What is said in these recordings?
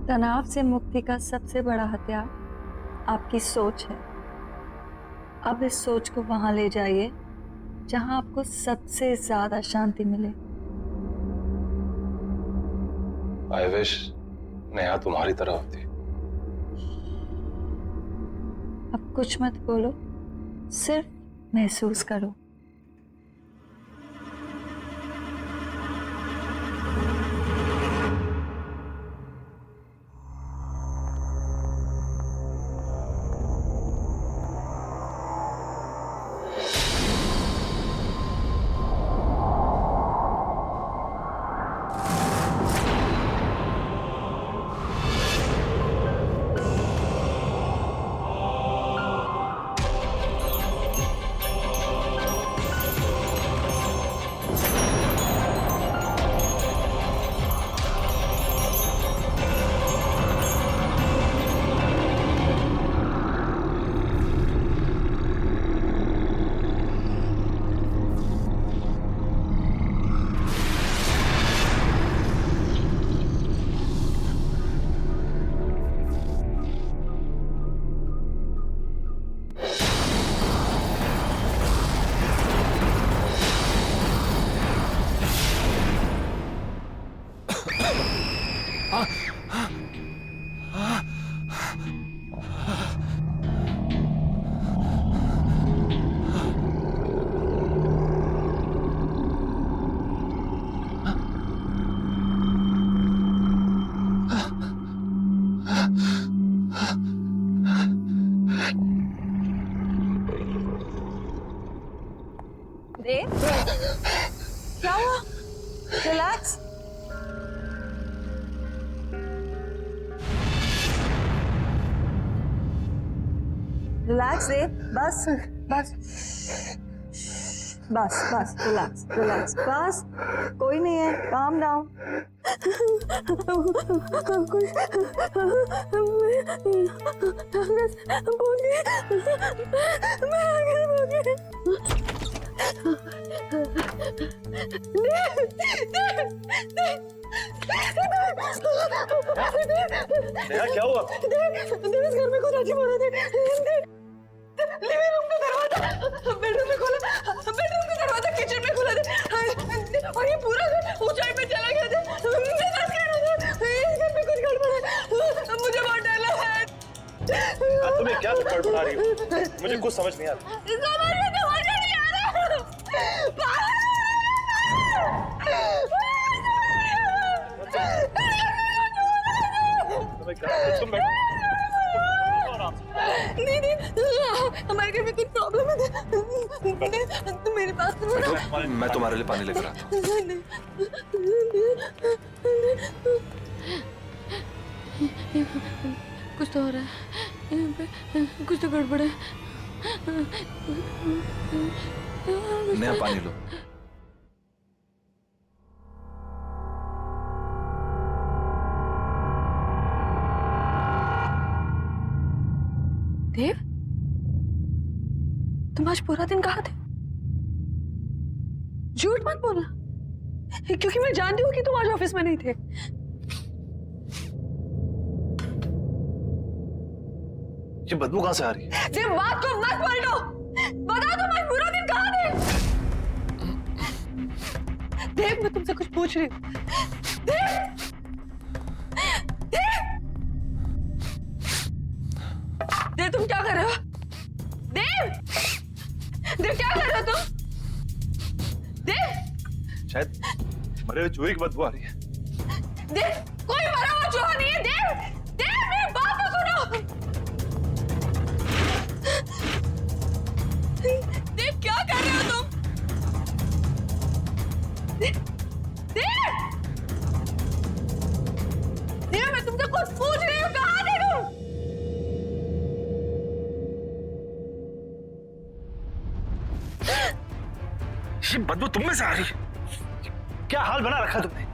तनाव से मुक्ति का सबसे बड़ा हथियार आपकी सोच है। अब इस सोच को वहां ले जाइए जहां आपको सबसे ज्यादा शांति मिले। आई विश नेहा तुम्हारी तरह होती। अब कुछ मत बोलो, सिर्फ महसूस करो। देव, क्या हुआ? रिलैक्स। रिलैक्स देव, बस बस बस बस रिलैक्स रिलैक्स, बस कोई नहीं है, काम डाउन। नेहा क्या हुआ? इस घर में कुछ अजीब हो रहा था। लिविंग रूम का दरवाजा बेडरूम में खोला, बेडरूम का दरवाजा किचन में खुला था और ये पूरा घर ऊंचाई पे चला गया था। मैं डर गया था, इस घर में कुछ गड़बड़ है, मुझे बहुत डर लग रहा है। तुम्हें क्या गड़बड़ा रही हो? मुझे कुछ समझ नहीं आ रहा। समझ नहीं आ रहा। नहीं हमारे घर में कुछ प्रॉब्लम है, तुम मेरे पास मैं तुम्हारे लिए पानी लेकर आता हूँ। कुछ तो हो रहा है यहाँ पे, कुछ तो गड़बड़ है। नेहा पानी लो। देव, तुम आज पूरा दिन कहाँ थे? झूठ मत बोलना, क्योंकि मैं जानती हूँ कि तुम आज ऑफिस में नहीं थे। ये बदबू कहाँ से आ रही है? देव, बात को मत पलटो, बताओ तुम आज पूरा दिन कहाँ थे? देव, मैं तुमसे कुछ पूछ रही हूँ। देव, देव, देव, तुम क्या कर रहे हो? देव, देव, क्या कर रहे हो तुम? देव, शायद मरे हुए चूहे की बदबू आ रही है। देव, कोई मरा हुआ चूहा नहीं है। देव, देव, मेरी बात तो सुनो। देव, क्या कर रहे हो तुम? देव, देव, देव, मैं तुमसे कुछ पूछ रही हूँ, कहाँ थे तुम? ये बदबू तुम में से आ रही है? क्या हाल बना रखा तुमने?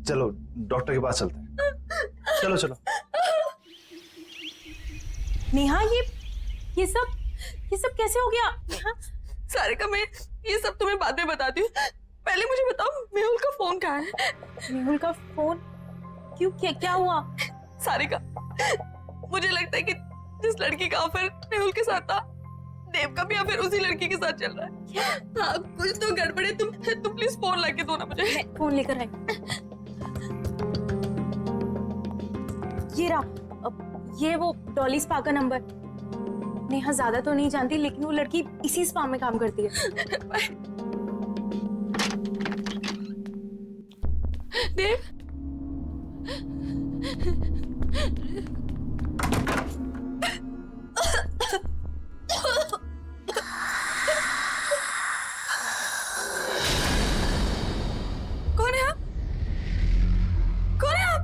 चलो डॉक्टर के पास चलते हैं। चलो चलो। नेहा, ये सब कैसे हो गया? नेहा, सारिका, मैं ये सब तुम्हें बाद में बताती हूँ। पहले मुझे बताओ, मेहुल का फोन कहाँ है? मेहुल का फोन? क्यों, क्या हुआ? सारिका, मुझे लगता है कि जिस लड़की का अफेयर मेहुल के साथ था, देव का भी अफेयर उसी लड़की के साथ चल रहा है। हाँ, कुछ तो गड़बड़ है। तुम प्लीज फोन लाके दो ना मुझे। मैं फोन लेकर आई। ये रहा, ये वो डॉली स्पा का नंबर। नेहा ज्यादा तो नहीं जानती, लेकिन वो लड़की इसी स्पा में काम करती है। देव, कौन है आप? कौन है आप?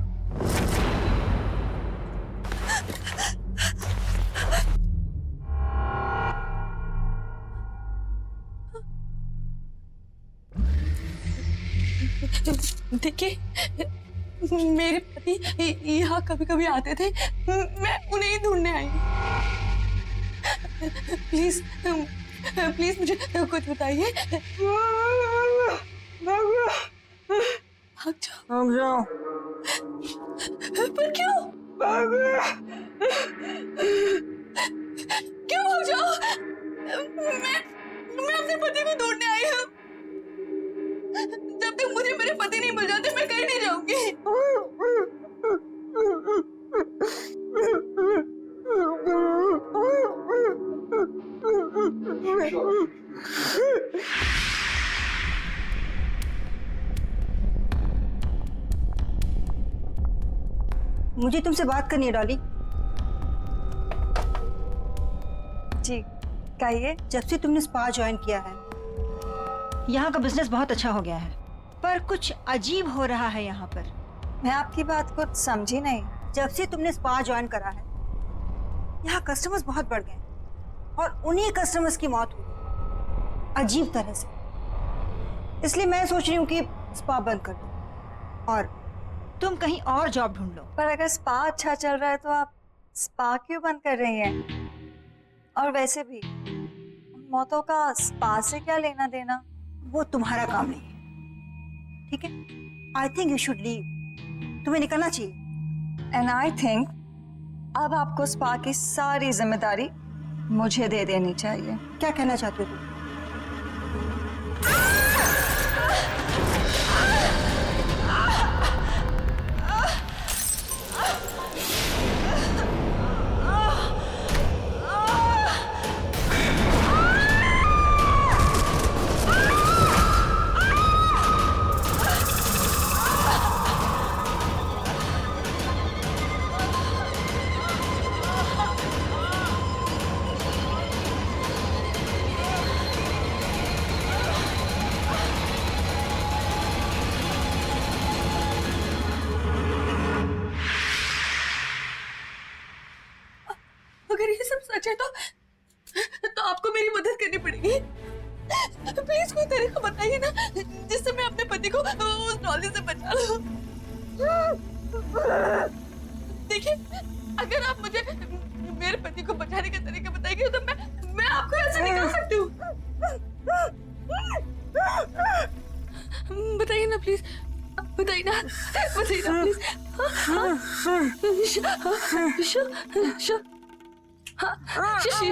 देखिए, मेरे पति यहाँ कभी कभी आते थे, मैं उन्हें ही ढूंढने आई हूँ। प्लीज प्लीज मुझे कुछ बताइए। भाग जाओ। पर क्यों? क्यों भाग जाओ? मैं अपने पति को ढूंढने आई हूँ। जब तक मुझे मेरे पति नहीं मिल जाते, मैं कहीं नहीं जाऊंगी। मुझे तुमसे बात करनी है डॉली। जी कहिए। जब से तुमने स्पा ज्वाइन किया है, यहाँ का बिजनेस बहुत अच्छा हो गया है, पर कुछ अजीब हो रहा है यहाँ पर। मैं आपकी बात को समझी नहीं। जब से तुमने स्पा ज्वाइन करा है, यहाँ कस्टमर्स बहुत बढ़ गए और उन्हीं कस्टमर्स की मौत हुई अजीब तरह से। इसलिए मैं सोच रही हूँ कि स्पा बंद कर दो और तुम कहीं और जॉब ढूंढ लो। पर अगर स्पा अच्छा चल रहा है तो आप स्पा क्यों बंद कर रही हैं? और वैसे भी मौतों का स्पा से क्या लेना देना? वो तुम्हारा काम नहीं है, ठीक है? I think you should leave. तुम्हें निकलना चाहिए। एंड आई थिंक अब आपको स्पा की सारी जिम्मेदारी मुझे दे देनी चाहिए। क्या कहना चाहते हो तुम? अगर ये सब सच है तो आपको मेरी मदद करनी पड़ेगी। प्लीज कोई तरीका बताइए ना, जिससे मैं अपने पति को उस डॉली से बचा लूं। देखिए, अगर आप मुझे मेरे पति को बचाने का तरीका बताएंगे तो मैं आपको ऐसे निकाल सकती हूँ। बताइए ना प्लीज, बताइए ना प्लीज। शिशी।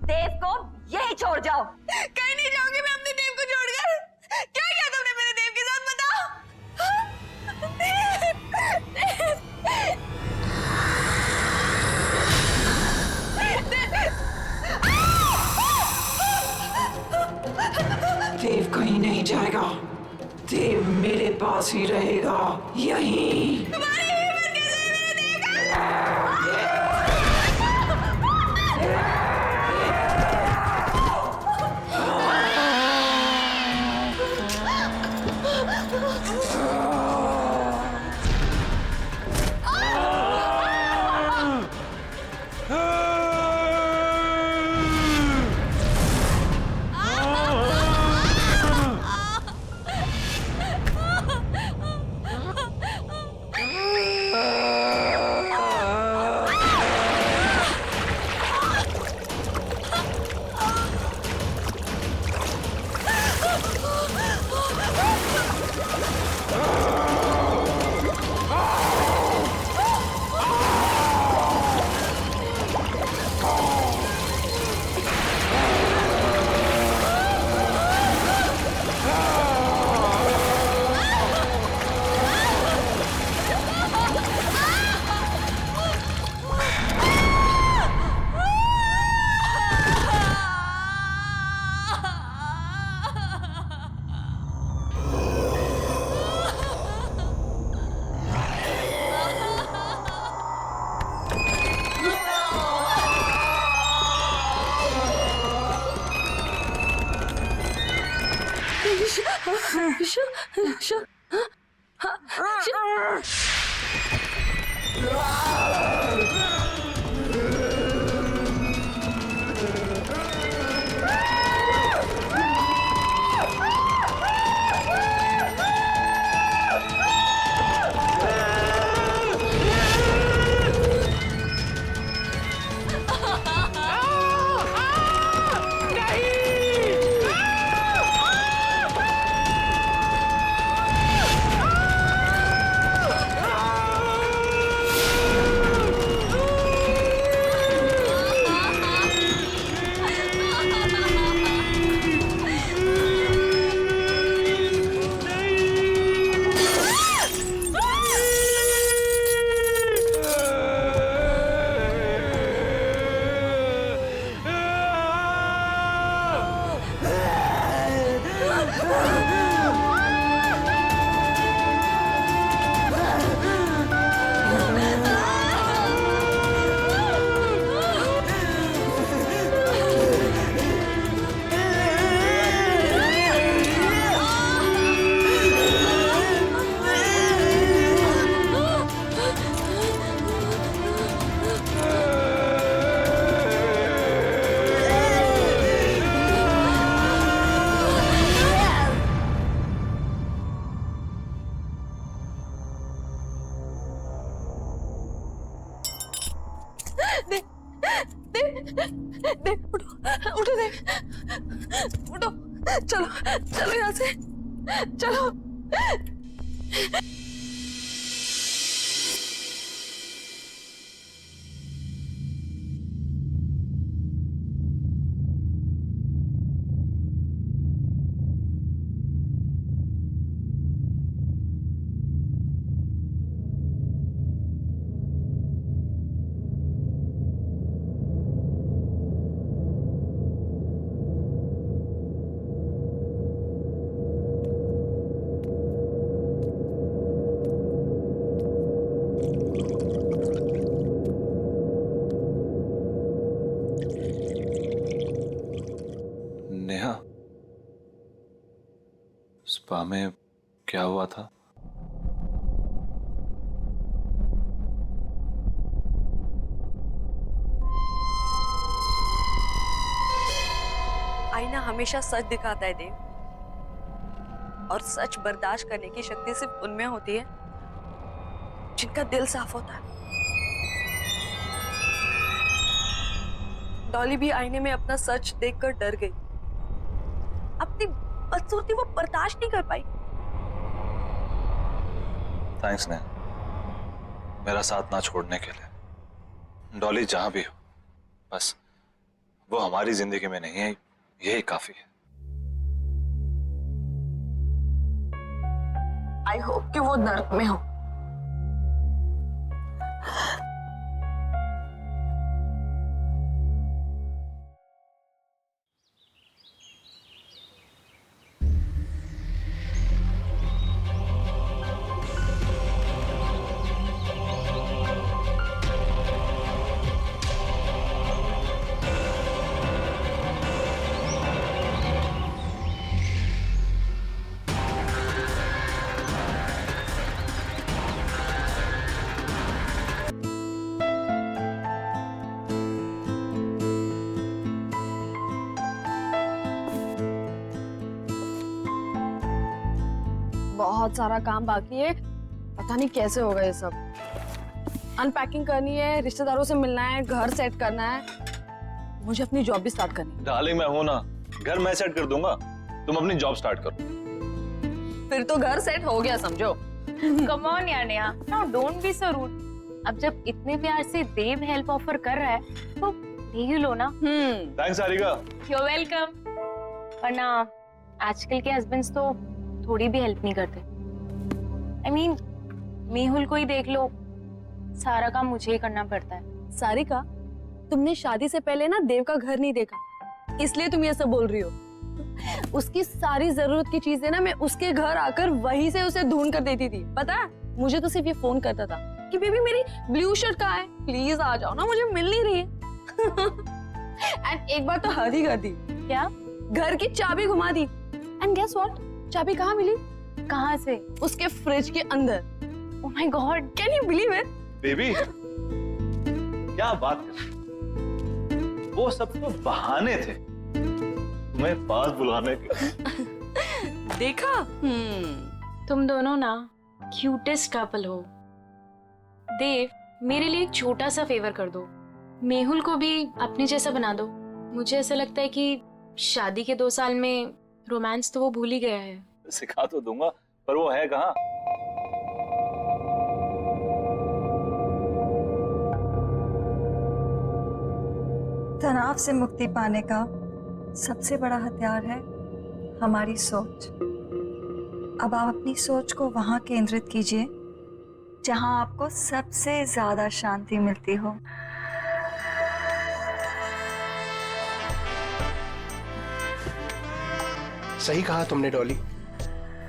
देव को यही छोड़ जाओ। कहीं नहीं जाऊंगी मैं अपने देव को छोड़कर। क्या किया तुमने मेरे देव के साथ, बताओ। देव कहीं नहीं जाएगा। देव मेरे पास ही रहेगा, यहीं। तुम्हारी हिम्मत कैसे है मेरे देव का? उठो दे, उठो, चलो चलो यहाँ से, चलो। नेहा, स्पा में क्या हुआ था? आईना हमेशा सच दिखाता है देव, और सच बर्दाश्त करने की शक्ति सिर्फ उनमें होती है जिनका दिल साफ होता है। डॉली भी आईने में अपना सच देखकर डर गई। अपनी बदसूरती वो बर्दाश्त नहीं कर पाई। थैंक्स नेहा, मेरा साथ ना छोड़ने के लिए। डॉली जहां भी हो, बस वो हमारी जिंदगी में नहीं है, यही काफी है। आई होप कि वो नर्क में हो। बहुत सारा काम बाकी है, पता नहीं कैसे होगा ये सब। अनपैकिंग करनी है, रिश्तेदारों से मिलना है, घर सेट करना है, मुझे अपनी जॉब भी स्टार्ट करनी है। डार्लिंग मैं हूं ना, घर मैं सेट कर दूंगा, तुम अपनी जॉब स्टार्ट करो। फिर तो घर सेट हो गया समझो। कम ऑन यार Neha, now don't be so rude. अब जब इतने प्यार से देव हेल्प ऑफर कर रहा है तो दे ही लो ना। थैंक्स सारिका। You welcome. वरना आजकल के हस्बैंड्स तो थोड़ी भी हेल्प नहीं करते। I mean, मेहुल को ही देख लो, सारा काम मुझे ही करना पड़ता है। सारिका, तुमने शादी से पहले ना देव का घर नहीं देखा, इसलिए तुम ये सब बोल रही हो। उसकी सारी जरूरत की चीजें ना मैं उसके घर आकर वहीं से उसे ढूंढ कर देती थी। पता है, मुझे तो सिर्फ ये फोन करता था कि बेबी मेरी ब्लू शर्ट कहाँ है, प्लीज आ जाओ ना, मुझे मिल नहीं रही है। एंड एक बार तो हद ही कर दी। क्या? घर की चाबी घुमा दी। एंड गेस व्हाट, चाबी कहाँ मिली? कहाँ से? उसके फ्रिज के अंदर। Oh my God, can you believe it? Baby क्या बात कर, वो सब तो बहाने थे तुम्हें पास बुलाने के। देखा? तुम दोनों ना क्यूटेस्ट कपल हो। देव, मेरे लिए एक छोटा सा फेवर कर दो, मेहुल को भी अपने जैसा बना दो। मुझे ऐसा लगता है कि शादी के 2 साल में रोमांस तो वो भूल ही गया है। सिखा तो दूंगा, पर वो है कहाँ? तनाव से मुक्ति पाने का सबसे बड़ा हथियार है हमारी सोच। अब आप अपनी सोच को वहां केंद्रित कीजिए जहां आपको सबसे ज्यादा शांति मिलती हो। सही कहा तुमने डॉली,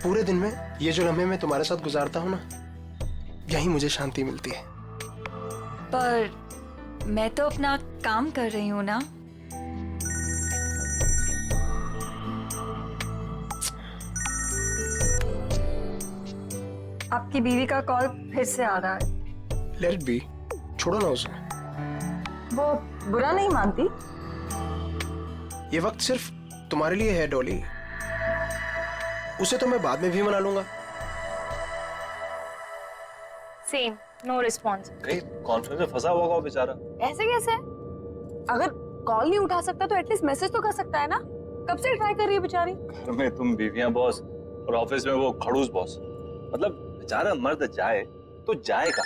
पूरे दिन में ये जो लम्हे मैं तुम्हारे साथ गुजारता हूँ ना, यही मुझे शांति मिलती है। पर मैं तो अपना काम कर रही हूँ ना। आपकी बीवी का कॉल फिर से आ रहा है। लेट इट बी, छोड़ो ना उसे। वो बुरा नहीं मानती। ये वक्त सिर्फ तुम्हारे लिए है डॉली, उसे तो मैं बाद में भी मना लूंगा। Same, no response. कहीं कॉन्फ्रेंस में फंसा हुआ होगा बेचारा। ऐसे कैसे? अगर कॉल नहीं उठा सकता तो एटलीस्ट मैसेज तो कर सकता है ना। कब से ट्राई कर रही है बेचारी। घर में तुम बीवियां बॉस और ऑफिस में वो खड़ूस बॉस, मतलब बेचारा मर्द जाए तो जाएगा।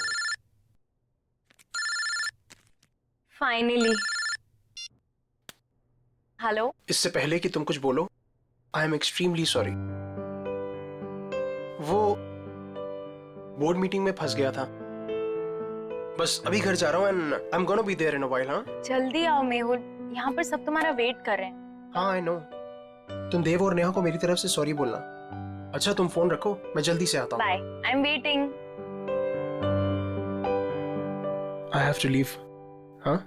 फाइनली। हेलो। इससे पहले कि तुम कुछ बोलो, आई एम एक्सट्रीमली सॉरी। वो बोर्ड मीटिंग में फंस गया था, बस अभी घर जा रहा हूँ and I am gonna be there in a while. हाँ जल्दी आओ मेहुल, यहाँ पर सब तुम्हारा वेट कर रहे हैं। हाँ आई नो। तुम देव और नेहा को मेरी तरफ से सॉरी बोलना। अच्छा तुम फोन रखो, मैं जल्दी से आता हूँ। Bye, I am waiting. I have to leave. हाँ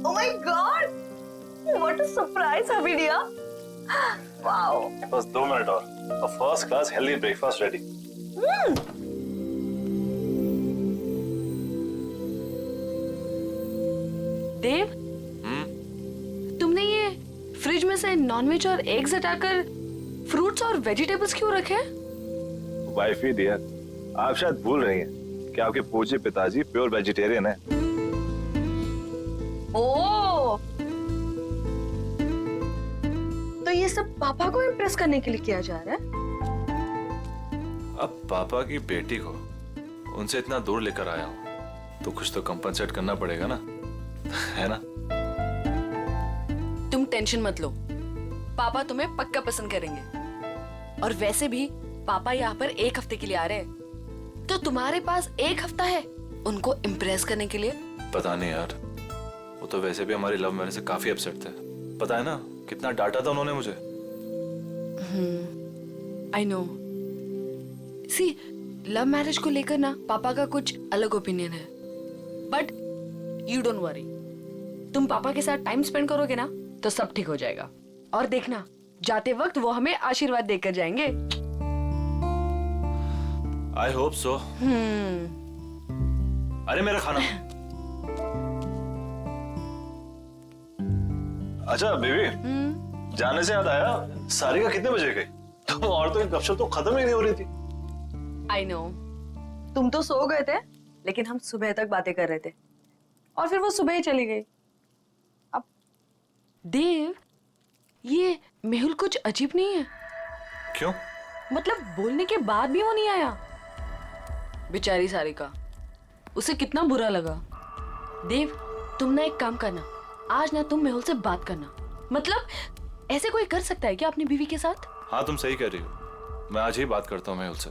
Oh my God! What a surprise, Abidia! Wow! बस 2 मिनट और first class healthy breakfast ready. Dev, तुमने ये फ्रिज में से नॉनवेज और एग्स हटाकर फ्रूट्स और वेजिटेबल्स क्यों रखे हैं? वाइफी डियर, आप शायद भूल रही हैं कि आपके पूज्य पिताजी प्योर वेजिटेरियन है। ओह, तो ये सब पापा को इम्प्रेस करने के लिए किया जा रहा है? अब पापा की बेटी को उनसे इतना दूर लेकर आया हूँ तो कुछ तो कंपनसेट करना पड़ेगा ना, है ना? तुम टेंशन मत लो, पापा तुम्हें पक्का पसंद करेंगे। और वैसे भी पापा यहाँ पर 1 हफ्ते के लिए आ रहे हैं, तो तुम्हारे पास 1 हफ्ता है उनको इम्प्रेस करने के लिए। पता नहीं यार, वो तो वैसे भी हमारी लव मैरिज से काफी अपसेट थे। पता है ना कितना डांटा था उन्होंने मुझे। I know. See, love marriage को लेकर ना पापा का कुछ अलग ओपिनियन है। बट यू डोंट वरी, तुम पापा के साथ टाइम स्पेंड करोगे ना तो सब ठीक हो जाएगा। और देखना, जाते वक्त वो हमें आशीर्वाद देकर जाएंगे। I hope so. अरे मेरा खाना। अच्छा बेबी, जाने से याद आया, सारिका कितने बजे गई? तुम औरतों की गपशप तो खत्म ही नहीं हो रही थी। आई नो, तुम तो सो गए थे, लेकिन हम सुबह तक बातें कर रहे थे और फिर वो सुबह ही चली गई। अब देव, ये मेहुल कुछ अजीब नहीं है? क्यों? मतलब बोलने के बाद भी वो नहीं आया। बेचारी सारिका, उसे कितना बुरा लगा। देव, तुम ना एक काम करना, आज ना तुम मेहुल से बात करना। मतलब ऐसे कोई कर सकता है क्या अपनी बीवी के साथ? हाँ तुम सही कह रही हो, मैं आज ही बात करता हूँ मेहुल से।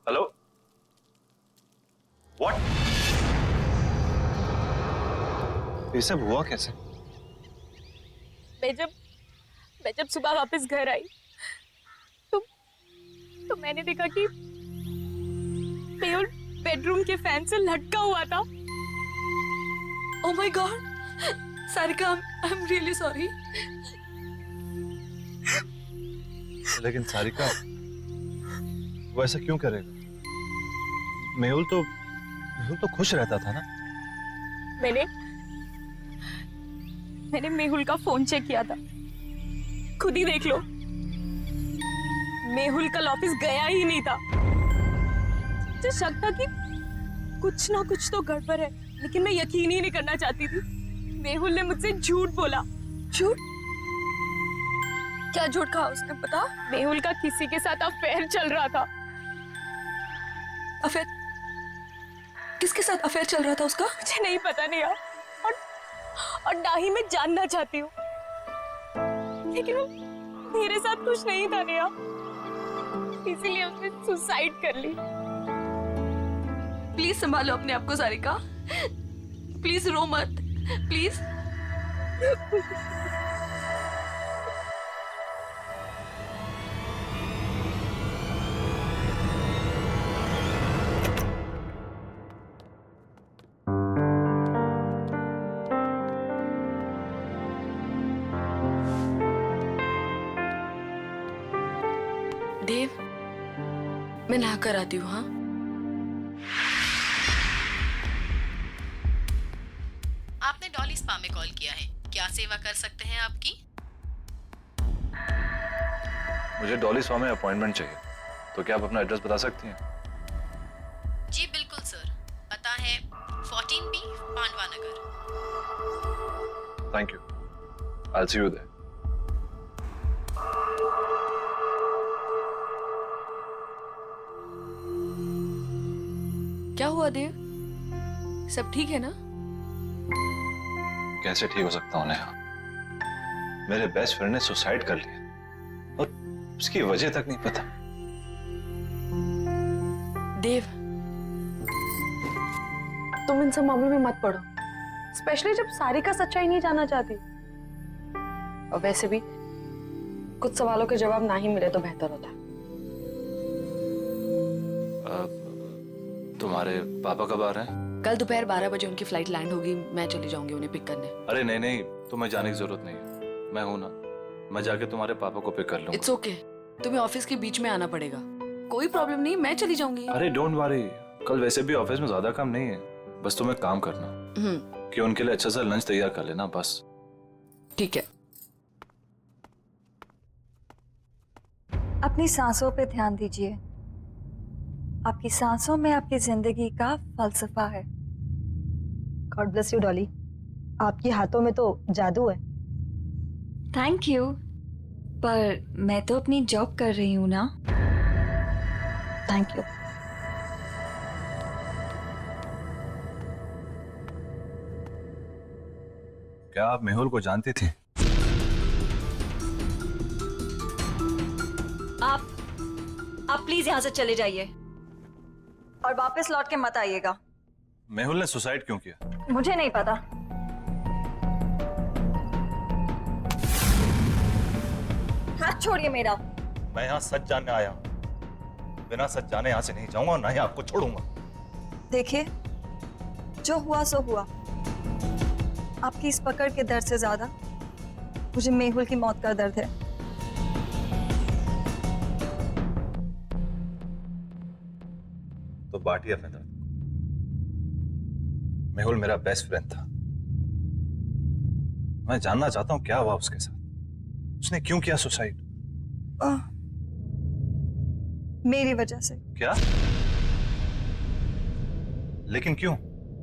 Hello, what? ये सब हुआ कैसे? मैं जब सुबह वापस घर आई तो मैंने देखा कि मेहुल बेडरूम के फैन से लटका हुआ था। Oh my God, Sarika, I am really sorry. लेकिन सारिका, वो ऐसा क्यों करेगा? मेहुल तो खुश रहता था ना। मैंने मेहुल का फोन चेक किया था, खुद ही देख लो। मेहुल कल ऑफिस गया ही नहीं था। मुझे शक था कि कुछ ना कुछ तो गड़बड़ है, लेकिन मैं यकीन ही नहीं करना चाहती थी। मेहुल ने मुझसे झूठ बोला। झूठ? क्या झूठ कहा उसने, बता? मेहुल का किसी के साथ अफेयर चल रहा था। अफेयर? किसके साथ अफेयर चल रहा था उसका? मुझे नहीं पता नहीं यार, और ना ही मैं जानना चाहती हूँ, लेकिन वो मेरे साथ कुछ नहीं था नेहा, इसीलिए उसने सुसाइड कर ली। प्लीज संभालो अपने आप को सारिका, प्लीज रो मत, प्लीज। देव, मैं नहा कर आती हूँ। हाँ, आपने डॉली स्पा में कॉल किया है, क्या सेवा कर सकते हैं आपकी? मुझे डॉली स्पा में अपॉइंटमेंट चाहिए, तो क्या आप अपना एड्रेस बता सकती हैं? जी बिल्कुल सर, पता है 14B Pandava Nagar. Thank you, I will see you there. क्या हुआ देव, सब ठीक है ना? कैसे ठीक हो सकता हूँ नेहा? मेरे बेस्ट फ्रेंड ने सुसाइड कर लिया और उसकी वजह तक नहीं पता। देव, तुम इन सब मामलों में मत पड़ो, स्पेशली जब सारिका सच्चाई नहीं जानना चाहती। और वैसे भी कुछ सवालों के जवाब ना ही मिले तो बेहतर होता। तुम्हारे पापा कब आ रहे हैं? कल दोपहर 12 बजे उनकी फ्लाइट लैंड होगी, मैं चली जाऊंगी उन्हें पिक करने। अरे नहीं नहीं, तुम्हें जाने की जरूरत नहीं है, मैं हूं ना, मैं जाके तुम्हारे पापा को पिक कर लूंगा। इट्स ओके, तुम्हें ऑफिस के बीच में आना पड़ेगा, कोई प्रॉब्लम नहीं, मैं चली जाऊंगी। अरे डोंट वरी, कल वैसे भी ऑफिस में ज्यादा काम नहीं है, बस तुम्हें काम करना कि उनके लिए अच्छा सा लंच तैयार कर लेना, बस। ठीक है। अपनी सांसों पे ध्यान दीजिए, आपकी सांसों में आपकी जिंदगी का फलसफा है। गॉड ब्लेस यू डॉली, आपके हाथों में तो जादू है। थैंक यू, पर मैं तो अपनी जॉब कर रही हूँ ना। Thank you. क्या आप मेहुल को जानती थी? आप प्लीज यहाँ से चले जाइए और वापस लौट के मत आइएगा। मेहुल ने सुसाइड क्यों किया? मुझे नहीं पता। हाथ छोड़िए मेरा। मैं यहाँ सच जानने आया हूँ। बिना सच जाने यहां से नहीं जाऊंगा और ना ही आपको छोड़ूंगा। देखिए, जो हुआ सो हुआ। आपकी इस पकड़ के दर्द से ज्यादा मुझे मेहुल की मौत का दर्द है। तो बांटिए अपने दर्द। मेहुल मेरा बेस्ट फ्रेंड था। मैं जानना चाहता हूं क्या हुआ उसके साथ। उसने क्यों किया सुसाइड? मेरी वजह से। क्या? लेकिन क्यों?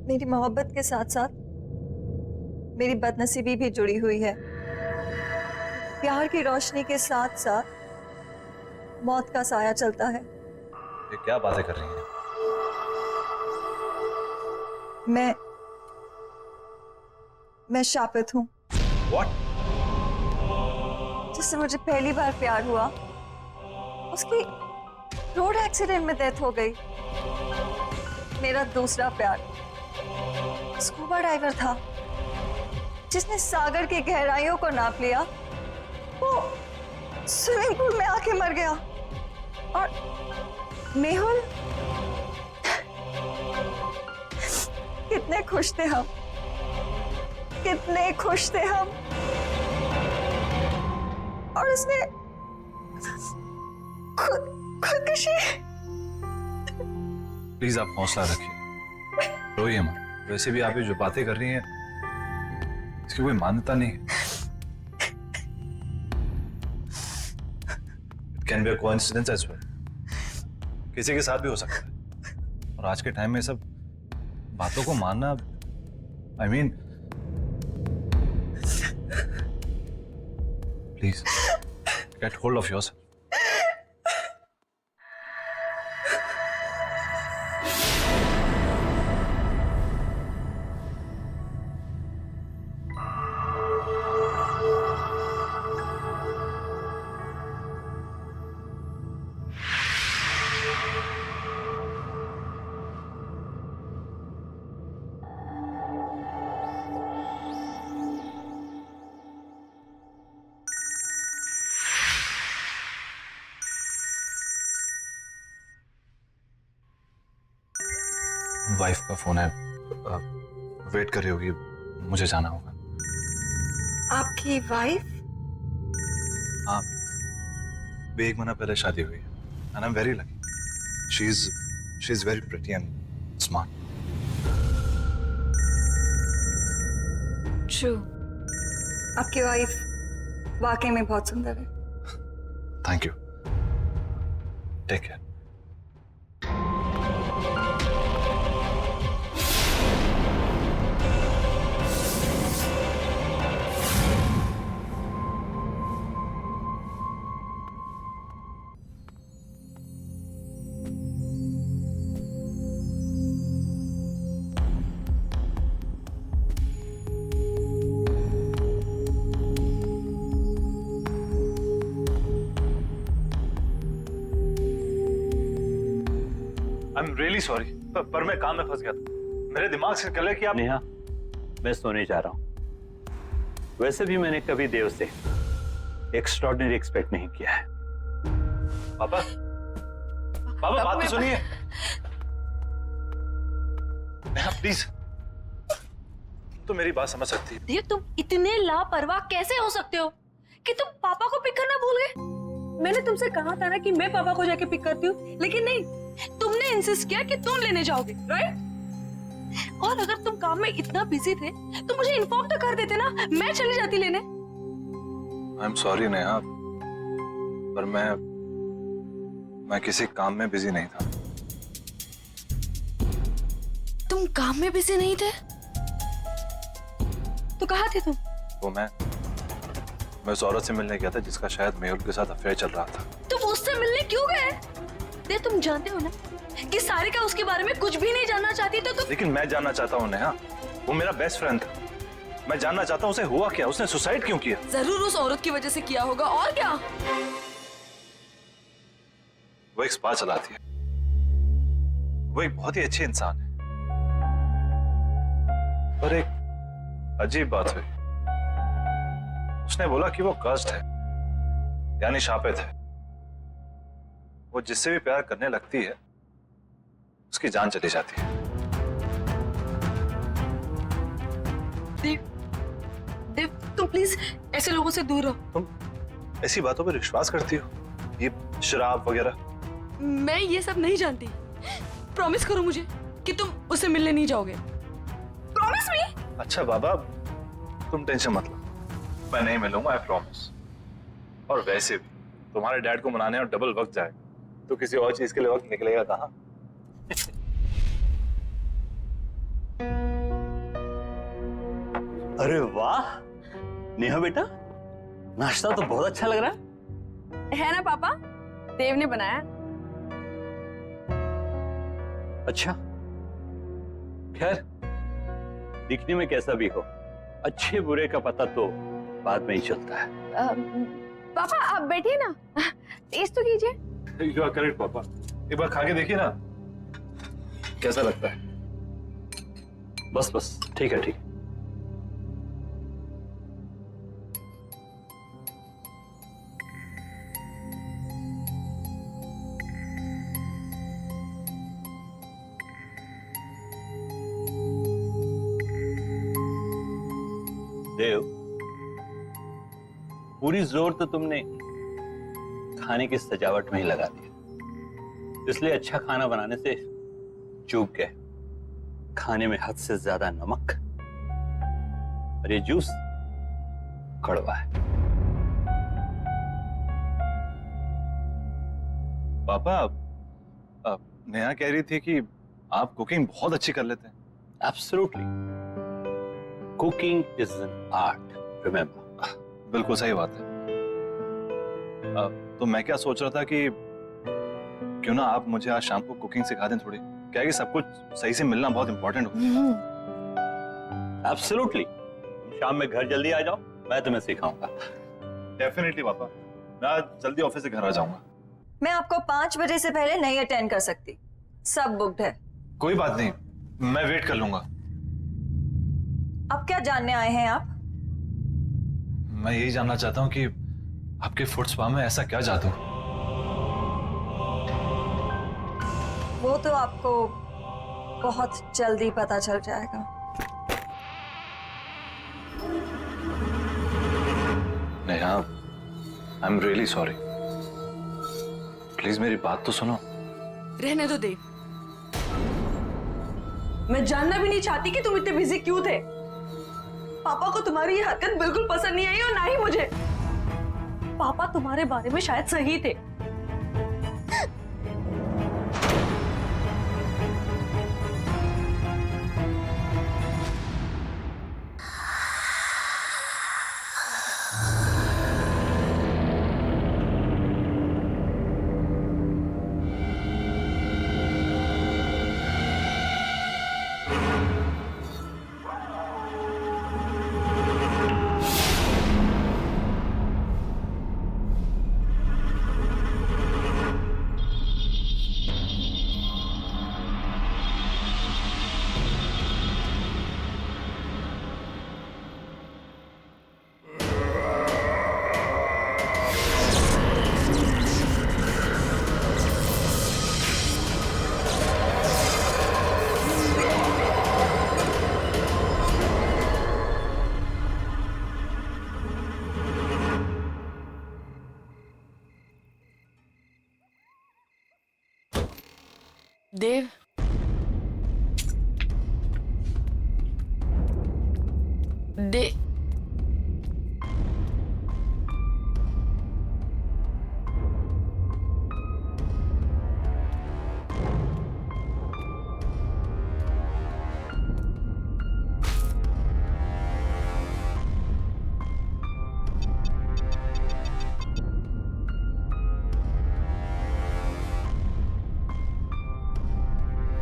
मेरी मोहब्बत के साथ साथ मेरी बदनसीबी भी जुड़ी हुई है। प्यार की रोशनी के साथ साथ मौत का साया चलता है। ये क्या बातें कर रही हैं? मैं शापित हूं। What? जिससे मुझे पहली बार प्यार हुआ, उसकी रोड एक्सीडेंट में डेथ हो गई। मेरा दूसरा प्यार स्कूबा डाइवर था, जिसने सागर की गहराइयों को नाप लिया। वो स्विमिंग पूल में आके मर गया। और मेहुल, कितने खुश थे हम, कितने खुश थे हम। और उसने खुदकुशी। प्लीज आप हौसला रखिए, रोइए मत। वैसे भी आप ये जो बातें कर रही हैं इसकी कोई मान्यता नहीं है। It can be a coincidence as well. किसी के साथ भी हो सकता है। और आज के टाइम में सब बातों को मानना, I mean, please get hold of yourself. Wife का फोन है, वेट कर रही होगी, मुझे जाना होगा। आपकी वाइफ? हाँ, भी 1 महीना पहले शादी हुई है। And I am very lucky. She is very pretty and smart. True, आपकी वाइफ वाकई में बहुत सुंदर है। Thank you. Take care. I am really sorry, पर मैं काम में फंस गया था। मेरे दिमाग से निकल कि आप। नेहा, मैं सोने जा रहा हूं। वैसे भी मैंने कभी देव से एक्स्ट्रॉर्डिनरी एक्सपेक्ट नहीं किया है। पापा, पापा बात तो सुनिए। नेहा प्लीज, तो मेरी बात समझ सकती है। देव, तुम इतने लापरवाह कैसे हो सकते हो कि तुम पापा को पिक करना भूल गए? मैंने तुमसे कहा था ना कि मैं पापा को जाके पिक करती हूँ, लेकिन नहीं, तुमने इंसिस्ट किया कि तुम लेने जाओगे, राइट? और अगर तुम काम में इतना बिजी थे तो मुझे इन्फॉर्म तो कर देते ना, मैं चली जाती लेने। आई एम सॉरी नेहा, पर मैं किसी काम में बिजी नहीं था। तुम काम में बिजी नहीं थे तो कहाँ थे तुम? वो मैं उस औरत से मिलने गया था जिसका शायद मेहुल के साथ अफेयर चल रहा था। तुम उससे मिलने क्यों गए? दे, तुम जानते हो ना कि सारिका उसके बारे में कुछ भी नहीं जानना चाहती, तो तुम। लेकिन मैं जानना चाहता हूँ नेहा, वो मेरा बेस्ट फ्रेंड था। मैं जानना चाहता हूँ उसे हुआ क्या, उसने सुसाइड क्यों किया? जरूर उस औरत की वजह से किया होगा, और क्या? वो एक स्पा चलाती है। वो एक बहुत ही अच्छी इंसान है। पर एक अजीब बात हुई। उसने बोला कि वो कर्स्ड है, यानी शापित है। वो जिससे भी प्यार करने लगती है उसकी जान चली जाती है। देव, देव तुम प्लीज ऐसे लोगों से दूर रहो। तुम ऐसी बातों पर विश्वास करती हो? ये शराब वगैरह? मैं ये सब नहीं जानती। प्रॉमिस करो मुझे कि तुम उससे मिलने नहीं जाओगे। Promise me. अच्छा बाबा, तुम टेंशन मत लो, मैं नहीं मिलूंगा, आई प्रॉमिस। और वैसे भी तुम्हारे डैड को मनाने और डबल वक्त जाएगा, तो किसी और चीज के लिए वक्त निकलेगा कहाँ? अरे वाह नेहा बेटा, नाश्ता तो बहुत अच्छा लग रहा है ना पापा? देव ने बनाया। अच्छा, खैर दिखने में कैसा भी हो, अच्छे बुरे का पता तो बाद में ही चलता है। पापा आप बैठिए ना, टेस्ट तो कीजिए। यू आर करेक्ट पापा, एक बार खा के देखिए ना कैसा लगता है। बस बस ठीक है, ठीक है। देव, पूरी जोर तो तुमने खाने की सजावट में ही लगा दिया, इसलिए अच्छा खाना बनाने से चूक गए। खाने में हद से ज्यादा नमक और ये जूस कड़वा है। पापा, नेहा कह रही थी कि आप कुकिंग बहुत अच्छी कर लेते हैं। Absolutely, cooking is an art, remember. बिल्कुल सही बात है। तो मैं क्या सोच रहा था कि क्यों ना आप मुझे आज शाम को कुकिंग सिखा दें थोड़ी, क्या है कि सब कुछ सही से मिलना बहुत इंपॉर्टेंट होता है। एब्सोल्युटली, शाम में घर जल्दी आ जाओ, मैं तुम्हें सिखाऊंगा। डेफिनेटली पापा, मैं आज जल्दी ऑफिस से घर आ जाऊंगा। मैं आपको 5 बजे से पहले नहीं अटेंड कर सकती, सब बुक्ड है। कोई बात नहीं, मैं वेट कर लूंगा। अब क्या जानने आए हैं आप? मैं यही जानना चाहता हूँ कि आपके फुट स्पा में ऐसा क्या जादू? वो तो आपको बहुत जल्दी पता चल जाएगा। नेहा, आई एम रियली सॉरी, प्लीज मेरी बात तो सुनो। रहने दो देव, मैं जानना भी नहीं चाहती कि तुम इतने बिजी क्यों थे। पापा को तुम्हारी ये हरकत बिल्कुल पसंद नहीं आई और ना ही मुझे। पापा तुम्हारे बारे में शायद सही थे। देव,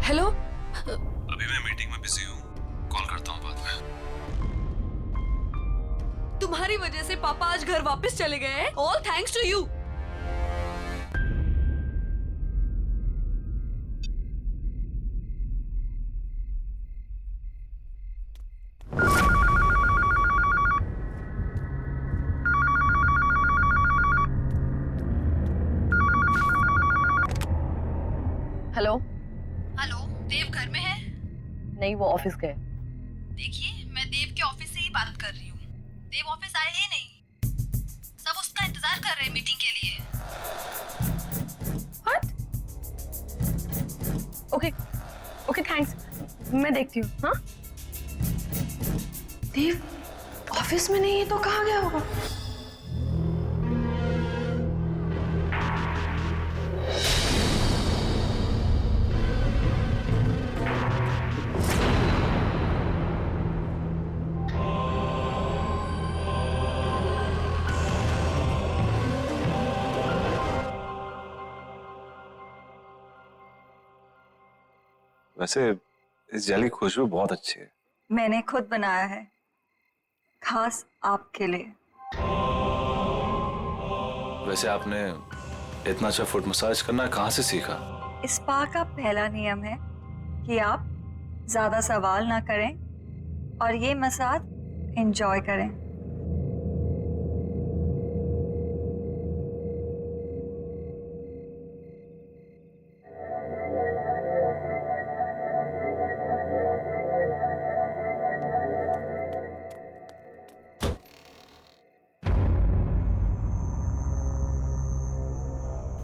हेलो। अभी मैं मीटिंग में बिजी हूँ, कॉल करता हूँ बाद में। तुम्हारी वजह से पापा आज घर वापस चले गए हैं। All thanks to you. Dev घर में है? नहीं, वो ऑफिस गए। देखिए, मैं देव के ऑफिस से ही बात कर रही हूँ। देव ऑफिस आए ही नहीं। सब उसका इंतजार कर रहे हैं मीटिंग के लिए। ओके ओके, थैंक्स, मैं देखती हूँ। हाँ, देव ऑफिस में नहीं है तो कहाँ गया होगा? वैसे इस जेली की खुशबू बहुत अच्छी है। मैंने खुद बनाया है, खास आपके लिए। वैसे आपने इतना अच्छा फुट मसाज करना कहाँ से सीखा? इस स्पा का पहला नियम है कि आप ज्यादा सवाल ना करें और ये मसाज एंजॉय करें।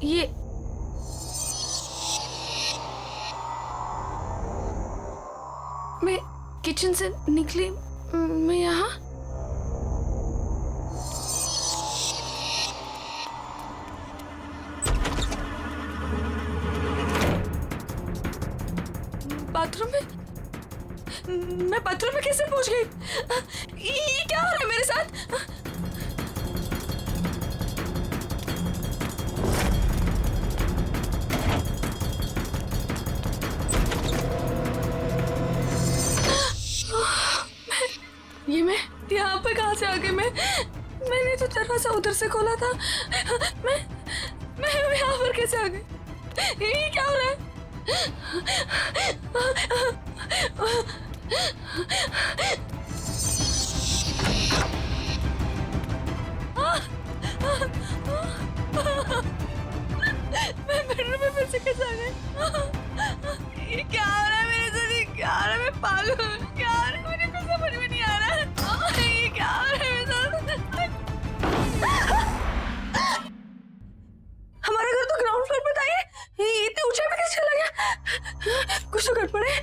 ये मैं किचन से निकली, मैं यहाँ बाथरूम में, मैं बाथरूम में कैसे पहुंच गई? ये क्या हो रहा है मेरे साथ? ये मैं यहाँ पे कहाँ से आ गई? मैंने तो दरवाजा उधर से खोला था। मैं यहाँ पर कैसे आ गई? ये क्या हो रहा है? मैं बेडरूम में फिर से कैसे आ गई? ये क्या हो रहा है मेरे साथ? ये क्या हो रहा है? मैं पागल हूँ। क्या हो रहा है? मुझे कुछ समझ में नहीं आ रहा है। ये क्या हो रहा है मेरे साथ? हमारा घर तो ग्राउंड फ्लोर पे था। ये इतने ऊंचाई पे कैसे चला गया? कुछ तो गड़बड़ है।